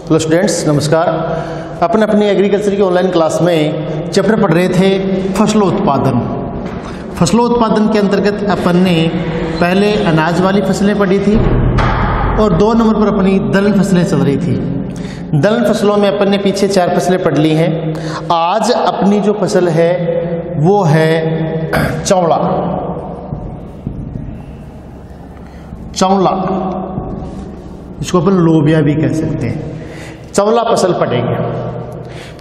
Hello students, नमस्कार। अपन अपनी agriculture की ऑनलाइन क्लास में चैप्टर पढ़ रहे थे फसलों उत्पादन। फसलों उत्पादन के अंतर्गत अपन ने पहले अनाज वाली फसलें पढ़ी थी और 2 नंबर पर अपनी दलहन फसलें चल रही थी। दलहन फसलों में अपन ने पीछे 4 फसलें पढ़ ली हैं। आज अपनी जो फसल है वो है चौला। चौला, इसको अपन लोबिया भी कह सकते हैं। चौला फसल पढ़ेंगे।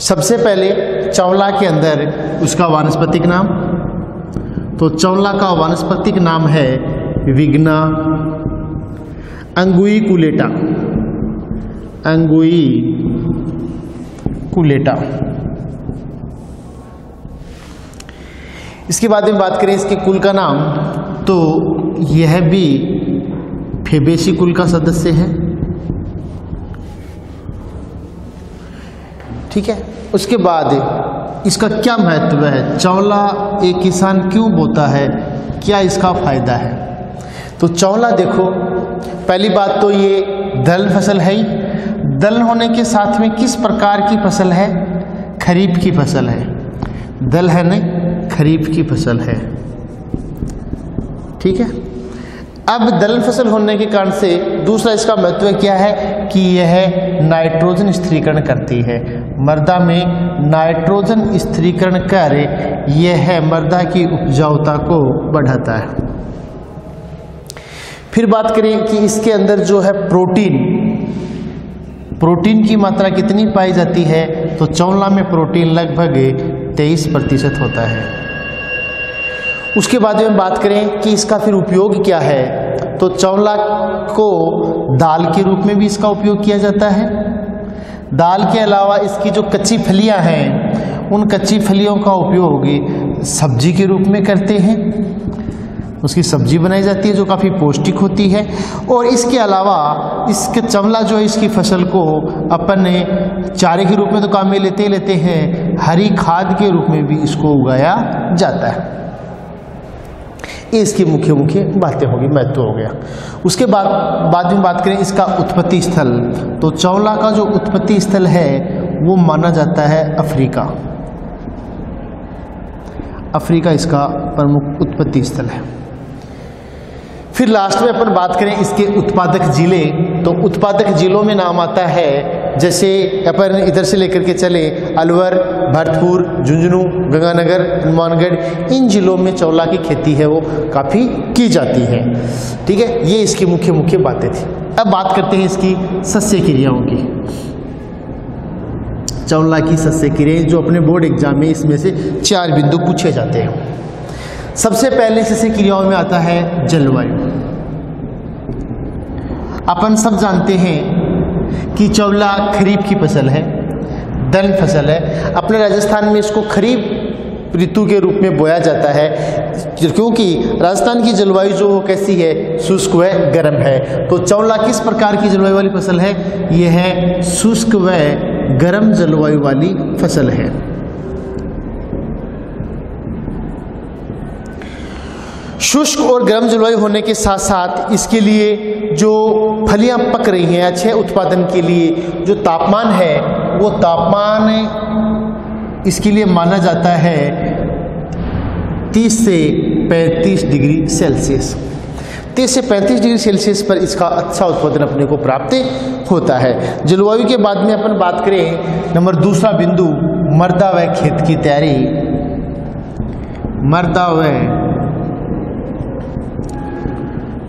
सबसे पहले चौला के अंदर उसका वानस्पतिक नाम, तो चौला का वानस्पतिक नाम है विग्ना अंगुइकुलेटा। अंगुइकुलेटा। इसके बाद में बात करें इसके कुल का नाम, तो यह भी फेबेसी कुल का सदस्य है। ठीक है। उसके बाद इसका क्या महत्व है, चौला एक किसान क्यों बोता है, क्या इसका फायदा है। तो चौला देखो, पहली बात तो ये दलहन फसल है ही। दलहन होने के साथ में किस प्रकार की फसल है, खरीफ की फसल है। दलहन खरीफ की फसल है। ठीक है। अब दलहन फसल होने के कारण से दूसरा इसका महत्व क्या है कि यह नाइट्रोजन स्थिरीकरण करती है। मृदा में नाइट्रोजन स्थिरीकरण कर यह मृदा की उपजाऊता को बढ़ाता है। फिर बात करें कि इसके अंदर जो है प्रोटीन की मात्रा कितनी पाई जाती है, तो चौला में प्रोटीन लगभग 23% होता है। उसके बाद में बात करें कि इसका फिर उपयोग क्या है, तो चौला को दाल के रूप में भी इसका उपयोग किया जाता है। दाल के अलावा इसकी जो कच्ची फलियां हैं, उन कच्ची फलियों का उपयोग सब्जी के रूप में करते हैं। उसकी सब्जी बनाई जाती है जो काफ़ी पौष्टिक होती है। और इसके अलावा इसके चौला जो है, इसकी फसल को अपन चारे के रूप में तो काम में लेते हैं, हरी खाद के रूप में भी इसको उगाया जाता है। ये इसकी मुख्य बातें होगी, महत्व हो गया। उसके बाद में बात करें इसका उत्पत्ति स्थल, तो चौला का जो उत्पत्ति स्थल है वो माना जाता है अफ्रीका। अफ्रीका इसका प्रमुख उत्पत्ति स्थल है। फिर लास्ट में अपन बात करें इसके उत्पादक जिले, तो उत्पादक जिलों में नाम आता है, जैसे अपन इधर से लेकर के चले अलवर, भरतपुर, झुंझुनू, गंगानगर, हनुमानगढ़, इन जिलों में चौला की खेती है वो काफ़ी की जाती है। ठीक है, ये इसकी मुख्य बातें थी। अब बात करते हैं इसकी सस्य क्रियाओं की। चौला की सस्य क्रियाएं जो अपने बोर्ड एग्जाम में इसमें से 4 बिंदु पूछे जाते हैं। सबसे पहले सस्य क्रियाओं में आता है जलवायु। अपन सब जानते हैं कि चौला खरीफ की फसल है, दलहन फसल है। अपने राजस्थान में इसको खरीफ ऋतु के रूप में बोया जाता है, क्योंकि राजस्थान की जलवायु जो कैसी है, शुष्क व गर्म है। तो चौला किस प्रकार की जलवायु वाली फसल है, यह है शुष्क व गर्म जलवायु वाली फसल है। शुष्क और गर्म जलवायु होने के साथ साथ इसके लिए जो फलियां पक रही हैं अच्छे उत्पादन के लिए, जो तापमान है वो तापमान इसके लिए माना जाता है 30 से 35 डिग्री सेल्सियस। 30 से 35 डिग्री सेल्सियस पर इसका अच्छा उत्पादन अपने को प्राप्त होता है। जलवायु के बाद में अपन बात करें नंबर दूसरा बिंदु, मृदा व खेत की तैयारी। मृदा व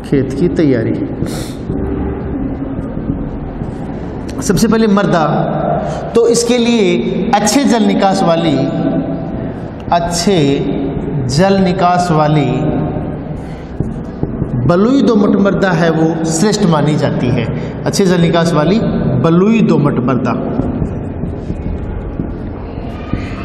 खेत की तैयारी। सबसे पहले मृदा, तो इसके लिए अच्छे जल निकास वाली बलुई दोमट मृदा है वो श्रेष्ठ मानी जाती है। अच्छे जल निकास वाली बलुई दोमट मृदा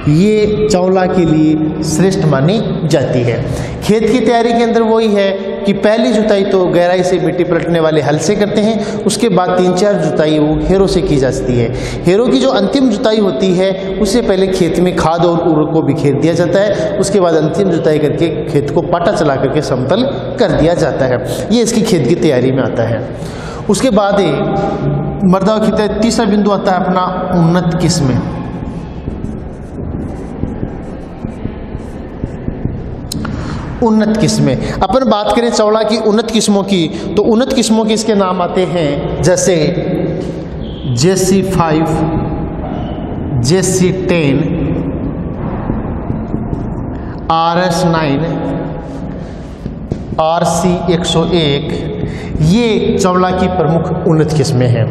ये चौला के लिए श्रेष्ठ मानी जाती है। खेत की तैयारी के अंदर वही है कि पहली जुताई तो गहराई से मिट्टी पलटने वाले हल से करते हैं, उसके बाद 3-4 जुताई वो हेरों से की जाती है। हेरों की जो अंतिम जुताई होती है उससे पहले खेत में खाद और उर्वरक को बिखेर दिया जाता है, उसके बाद अंतिम जुताई करके खेत को पाटा चला करके समतल कर दिया जाता है। ये इसकी खेत की तैयारी में आता है। उसके बाद मृदा की तरह तीसरा बिंदु आता है अपना उन्नत किस्में। उन्नत किस्में, अपन बात करें चौला की उन्नत किस्मों की, तो उन्नत किस्मों के इसके नाम आते हैं जैसे JC5, JC10, RS9, RC101, ये चौला की प्रमुख उन्नत किस्में हैं।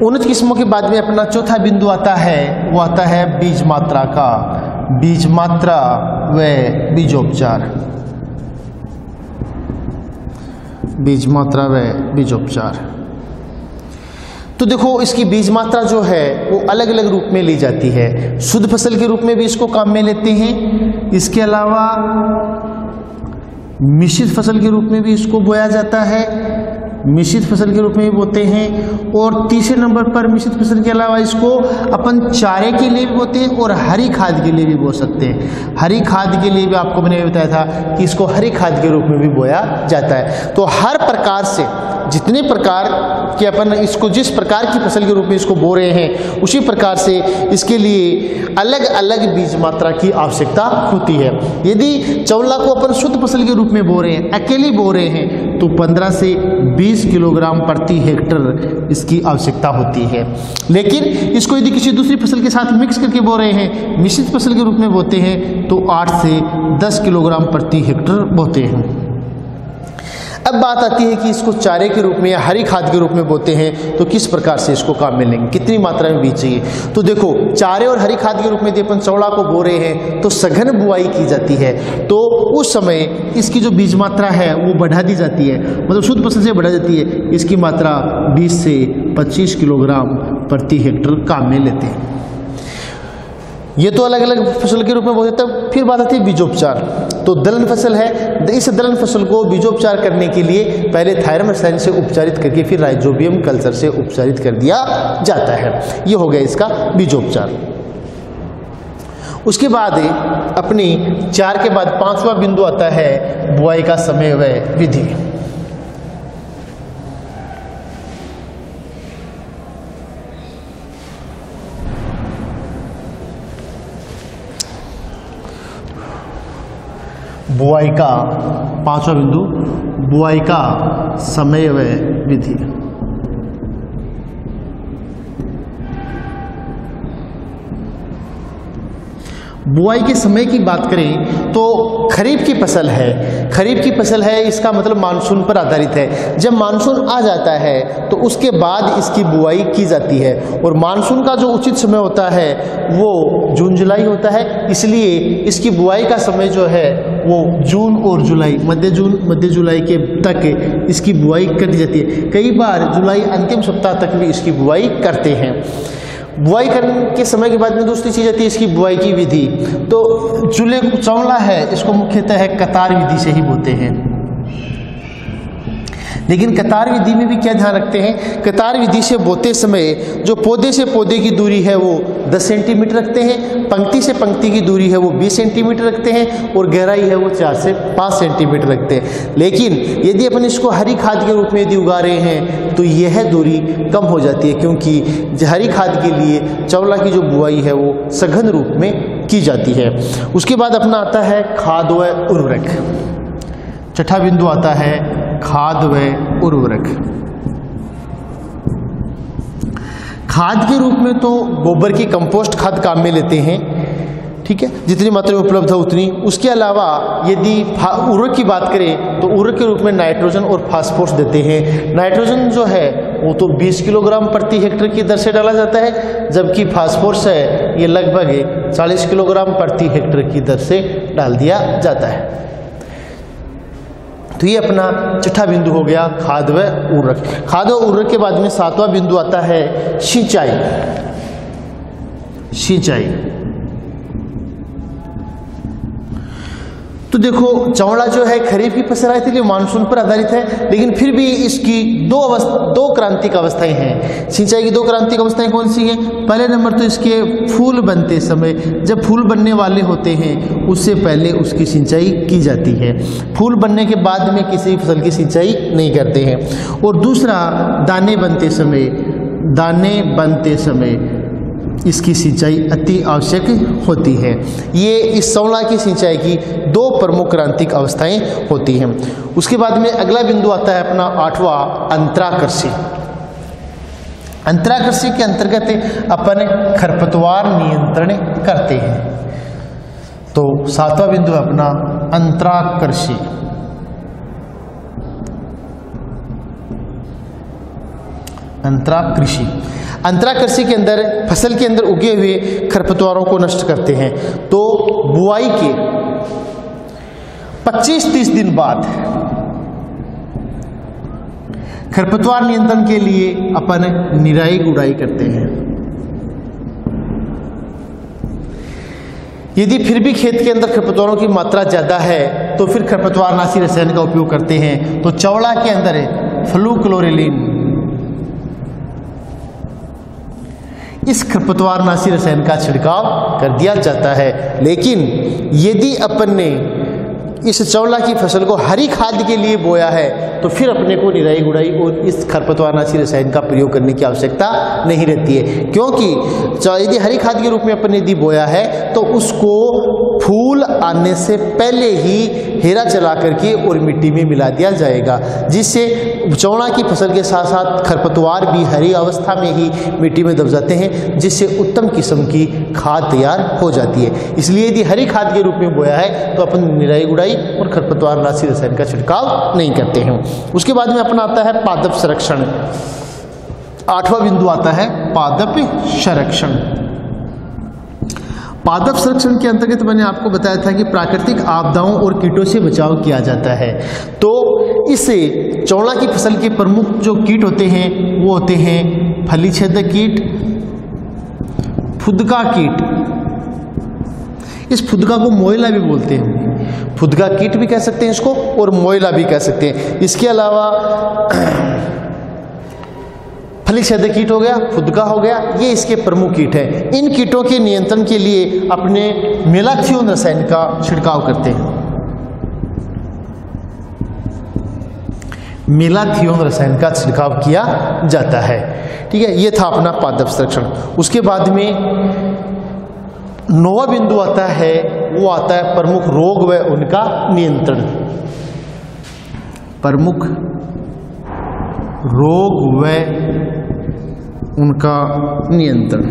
उन्नत किस्मों के बाद में अपना चौथा बिंदु आता है, वो आता है बीज मात्रा का, बीज मात्रा व बीजोपचार। बीज मात्रा व बीजोपचार, तो देखो इसकी बीज मात्रा जो है वो अलग अलग रूप में ली जाती है। शुद्ध फसल के रूप में भी इसको काम में लेते हैं, इसके अलावा मिश्रित फसल के रूप में भी इसको बोया जाता है, मिश्रित फसल के रूप में भी बोते हैं। और तीसरे नंबर पर मिश्रित फसल के अलावा इसको अपन चारे के लिए भी बोते हैं और हरी खाद के लिए भी बो सकते हैं। हरी खाद के लिए भी आपको मैंने बताया था कि इसको हरी खाद के रूप में भी बोया जाता है। तो हर प्रकार से जितने प्रकार के अपन इसको जिस प्रकार की फसल के रूप में इसको बो रहे हैं, उसी प्रकार से इसके लिए अलग अलग बीज मात्रा की आवश्यकता होती है। यदि चौला को अपन शुद्ध फसल के रूप में बो रहे हैं, अकेले बो रहे हैं, तो 15 से 20 किलोग्राम प्रति हेक्टर इसकी आवश्यकता होती है। लेकिन इसको यदि किसी दूसरी फसल के साथ मिक्स करके बो रहे हैं, मिश्रित फसल के रूप में बोते हैं, तो 8 से 10 किलोग्राम प्रति हेक्टर बोते हैं। अब बात आती है कि इसको चारे के रूप में या हरी खाद के रूप में बोते हैं, तो किस प्रकार से इसको काम में लेंगे, कितनी मात्रा में बीज चाहिए। तो देखो चारे और हरी खाद के रूप में यदि अपन चौला को बो रहे हैं तो सघन बुआई की जाती है, तो उस समय इसकी जो बीज मात्रा है वो बढ़ा दी जाती है, मतलब शुद्ध फसल से बढ़ा जाती है। इसकी मात्रा 20 से 25 किलोग्राम प्रति हेक्टर काम में लेते हैं। ये तो अलग अलग फसल के रूप में बोलते हैं। फिर बात आती है बीजोपचार। तो दलहन फसल है, इस दलहन फसल को बीजोपचार करने के लिए पहले थायरम रसायन से उपचारित करके फिर राइजोबियम कल्चर से उपचारित कर दिया जाता है। ये हो गया इसका बीजोपचार। उसके बाद अपनी 4 के बाद 5वां बिंदु आता है बुआई का समय व विधि। बुआई का 5वां बिंदु, बुआई का समय व विधि। बुआई के समय की बात करें तो खरीफ की फसल है, खरीफ की फसल है, इसका मतलब मानसून पर आधारित है। जब मानसून आ जाता है तो उसके बाद इसकी बुआई की जाती है, और मानसून का जो उचित समय होता है वो जून जुलाई होता है। इसलिए इसकी बुआई का समय जो है वो जून और जुलाई, मध्य जुलाई के तक इसकी बुआई कर दी जाती है। कई बार जुलाई अंतिम सप्ताह तक भी इसकी बुआई करते हैं। बुआई करने के समय के बाद में दूसरी चीज़ आती है इसकी बुआई की विधि। तो चूल्हे चौला है, इसको मुख्यतः है कतार विधि से ही बोते हैं। लेकिन कतार विधि में भी क्या ध्यान रखते हैं, कतार विधि से बोते समय जो पौधे से पौधे की दूरी है वो 10 सेंटीमीटर रखते हैं, पंक्ति से पंक्ति की दूरी है वो 20 सेंटीमीटर रखते हैं, और गहराई है वो 4 से 5 सेंटीमीटर रखते हैं। लेकिन यदि अपन इसको हरी खाद के रूप में यदि उगा रहे हैं तो यह दूरी कम हो जाती है, क्योंकि हरी खाद के लिए चौला की जो बुआई है वो सघन रूप में की जाती है। उसके बाद अपना आता है खाद व उर्वरक। छठा बिंदु आता है खाद व उर्वरक। खाद के रूप में तो गोबर की कंपोस्ट खाद काम में लेते हैं, ठीक है, जितनी मात्रा में उपलब्ध है उतनी। उसके अलावा यदि उर्वरक की बात करें तो उर्वरक के रूप में नाइट्रोजन और फास्फोरस देते हैं। नाइट्रोजन जो है वो तो 20 किलोग्राम प्रति हेक्टर की दर से डाला जाता है, जबकि फास्फोरस है ये लगभग 40 किलोग्राम प्रति हेक्टर की दर से डाल दिया जाता है। तो ये अपना छठा बिंदु हो गया खाद व उर्वरक। खाद व उर्वरक के बाद में 7वां बिंदु आता है सिंचाई। सिंचाई तो देखो चौड़ा जो है खरीफ की फसल आई थी, मानसून पर आधारित है, लेकिन फिर भी इसकी दो क्रांतिक अवस्थाएं हैं। सिंचाई की दो क्रांतिक अवस्थाएं कौन सी हैं? पहले नंबर तो इसके फूल बनते समय, जब फूल बनने वाले होते हैं उससे पहले उसकी सिंचाई की जाती है, फूल बनने के बाद में किसी फसल की सिंचाई नहीं करते हैं। और दूसरा दाने बनते समय इसकी सिंचाई अति आवश्यक होती है। ये इस चौला की सिंचाई की दो प्रमुख क्रांतिक अवस्थाएं होती हैं। उसके बाद में अगला बिंदु आता है अपना 8वां, अंतराकृषि। अंतराकृषि के अंतर्गत अपन खरपतवार नियंत्रण करते हैं। तो 7वां बिंदु है अपना अंतराकृषि। अंतराकृषि के अंदर फसल के अंदर उगे हुए खरपतवारों को नष्ट करते हैं। तो बुआई के 25-30 दिन बाद खरपतवार नियंत्रण के लिए अपन निराई गुड़ाई करते हैं। यदि फिर भी खेत के अंदर खरपतवारों की मात्रा ज्यादा है तो फिर खरपतवारनाशी रसायन का उपयोग करते हैं। तो चौड़ा के अंदर है फ्लूक्लोरिलीन, इस खरपतवारनाशी रसायन का छिड़काव कर दिया जाता है। लेकिन यदि अपन ने इस चौला की फसल को हरी खाद के लिए बोया है तो फिर अपने को निराई गुड़ाई और इस खरपतवारनाशी रसायन का प्रयोग करने की आवश्यकता नहीं रहती है, क्योंकि यदि हरी खाद के रूप में अपन ने यदि बोया है तो उसको फूल आने से पहले ही हेरा चला करके और मिट्टी में मिला दिया जाएगा, जिससे चौला की फसल के साथ साथ खरपतवार भी हरी अवस्था में ही मिट्टी में दब जाते हैं, जिससे उत्तम किस्म की खाद तैयार हो जाती है। इसलिए यदि हरी खाद के रूप में बोया है तो अपन निराई गुड़ाई और खरपतवारनाशी रसायन का छिड़काव नहीं करते हैं। उसके बाद में अपना आता है पादप संरक्षण। 8वां बिंदु आता है पादप संरक्षण। पादप संरक्षण के अंतर्गत मैंने आपको बताया था कि प्राकृतिक आपदाओं और कीटों से बचाव किया जाता है। तो इससे चौला की फसल के प्रमुख जो कीट होते हैं वो होते हैं फली छेदक कीट, फुदका कीट। इस फुदका को मोयला भी बोलते हैं, फुदका कीट भी कह सकते हैं इसको और मोयला भी कह सकते हैं। इसके अलावा फली छेदक कीट हो गया, फुदका हो गया, ये इसके प्रमुख कीट हैं। इन कीटों के नियंत्रण के लिए अपने मेलाथियोन रसायन का छिड़काव करते हैं। मेलाथियोन रसायन का छिड़काव किया जाता है। ठीक है, ये था अपना पादप संरक्षण। उसके बाद में 9वां बिंदु आता है, वो आता है प्रमुख रोग व उनका नियंत्रण। प्रमुख रोग व उनका नियंत्रण।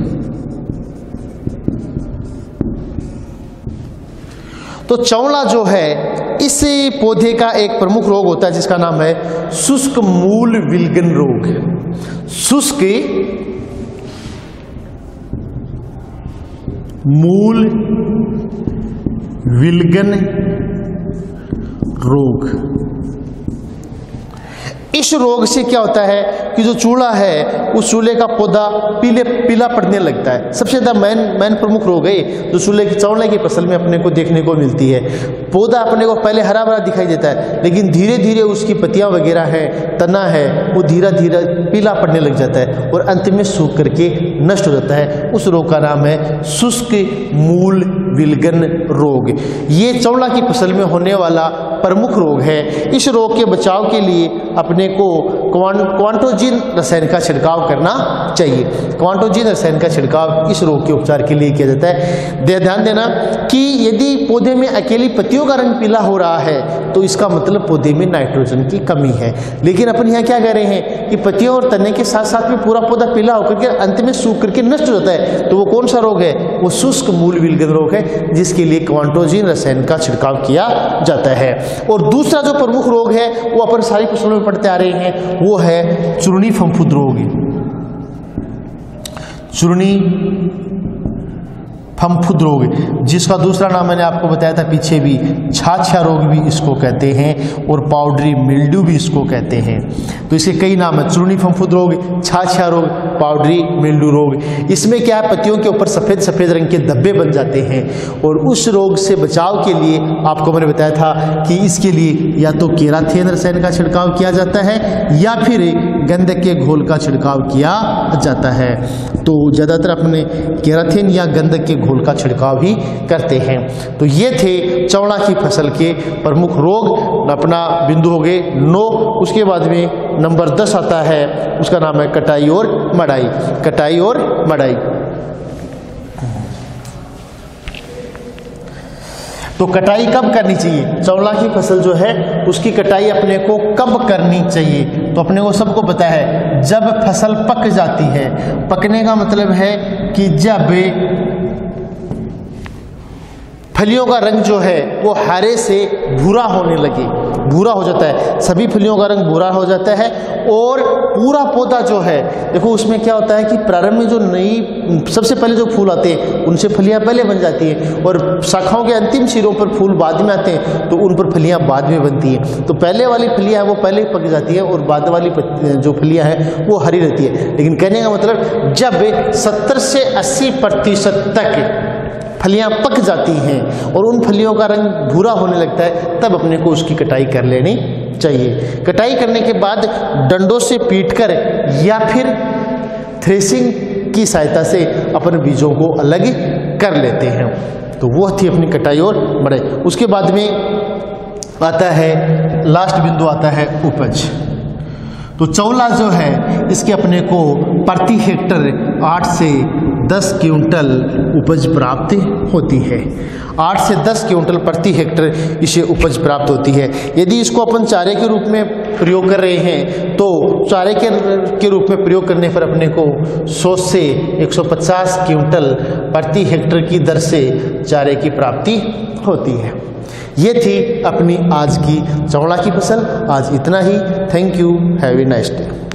तो चौला जो है इस पौधे का एक प्रमुख रोग होता है जिसका नाम है शुष्क मूल विलगन रोग। शुष्क मूल विलगन रोग। इस रोग से क्या होता है कि जो चूल्हा है उस चूल्हे का पौधा पीला पड़ने लगता है। सबसे ज्यादा मेन प्रमुख रोग है जो चौले की फसल में अपने को देखने को मिलती है। पौधा अपने को पहले हरा भरा दिखाई देता है, लेकिन धीरे धीरे उसकी पत्तियां वगैरह है, तना है, वो धीरे धीरे पीला पड़ने लग जाता है और अंत में सूख करके नष्ट हो जाता है। उस रोग का नाम है शुष्क मूल विलगन रोग। ये चौला की फसल में होने वाला प्रमुख रोग है। इस रोग के बचाव के लिए अपने को क्वांटोजिन रसायन का छिड़काव करना चाहिए। क्वांटोजिन रसायन का छिड़काव इस रोग के उपचार के लिए किया जाता है। ध्यान देना कि यदि पौधे में अकेली पत्तियों का रंग पीला हो रहा है तो इसका मतलब पौधे में नाइट्रोजन की कमी है। लेकिन अपन यहाँ क्या कह रहे हैं कि पत्तियों और तने के साथ साथ में पूरा पौधा पीला होकर के अंत में सूख करके नष्ट हो जाता है, तो वो कौन सा रोग है? वो शुष्क मूल विलगन रोग है, जिसके लिए क्वांटोजिन रसायन का छिड़काव किया जाता है। और दूसरा जो प्रमुख रोग है वो अपन सारी फसलों में पढ़ते आ रहे हैं, वो है चूर्णी फफूंद रोग। चूर्णी फफूंद रोग फफूंद रोग, जिसका दूसरा नाम मैंने आपको बताया था पीछे भी, छाछा रोग भी इसको कहते हैं और पाउडरी मिल्ड्यू भी इसको कहते हैं। तो इसके कई नाम है, चूर्णी फफूंद रोग, छाछा रोग, पाउडरी मिल्ड्यू रोग। इसमें क्या है, पत्तियों के ऊपर सफ़ेद सफ़ेद रंग के धब्बे बन जाते हैं और उस रोग से बचाव के लिए आपको मैंने बताया था कि इसके लिए या तो केराथेन रसायन का छिड़काव किया जाता है या फिर गंधक के घोल का छिड़काव किया जाता है। तो ज़्यादातर अपने केराथेन या गंधक के घोल का छिड़काव ही करते हैं। तो ये थे चौड़ा की फसल के प्रमुख रोग, अपना बिंदु हो गए 9। उसके बाद में नंबर 10 आता है, उसका नाम है कटाई और मड़ाई। कटाई और मड़ाई। तो कटाई कब करनी चाहिए, चौला की फसल जो है उसकी कटाई अपने को कब करनी चाहिए? तो अपने को सबको पता है जब फसल पक जाती है। पकने का मतलब है कि जब फलियों का रंग जो है वो हरे से भूरा होने लगे, भूरा हो जाता है, सभी फलियों का रंग भूरा हो जाता है और पूरा पौधा जो है, देखो उसमें क्या होता है कि प्रारंभ में जो नई सबसे पहले जो फूल आते हैं उनसे फलियां पहले बन जाती हैं और शाखाओं के अंतिम सिरों पर फूल बाद में आते हैं तो उन पर फलियां बाद में बनती हैं। तो पहले वाली फलियां हैं वो पहले पक जाती है और बाद वाली जो फलियां हैं वो हरी रहती है। लेकिन कहने का मतलब जब 70 से 80% तक फलियां पक जाती हैं और उन फलियों का रंग भूरा होने लगता है तब अपने को उसकी कटाई कर लेनी चाहिए। कटाई करने के बाद डंडों से पीटकर या फिर थ्रेसिंग की सहायता से अपने बीजों को अलग कर लेते हैं। तो वो थी अपनी कटाई और मड़ाई। उसके बाद में आता है लास्ट बिंदु आता है उपज। तो चौला जो है इसके अपने को प्रति हेक्टर 8 से 10 क्विंटल उपज प्राप्त होती है। 8 से 10 क्विंटल प्रति हेक्टर इसे उपज प्राप्त होती है। यदि इसको अपन चारे के रूप में प्रयोग कर रहे हैं तो चारे के रूप में प्रयोग करने पर अपने को 100 से 150 क्विंटल प्रति हेक्टर की दर से चारे की प्राप्ति होती है। ये थी अपनी आज की चौड़ा की फसल। आज इतना ही। Thank you. Have a nice day.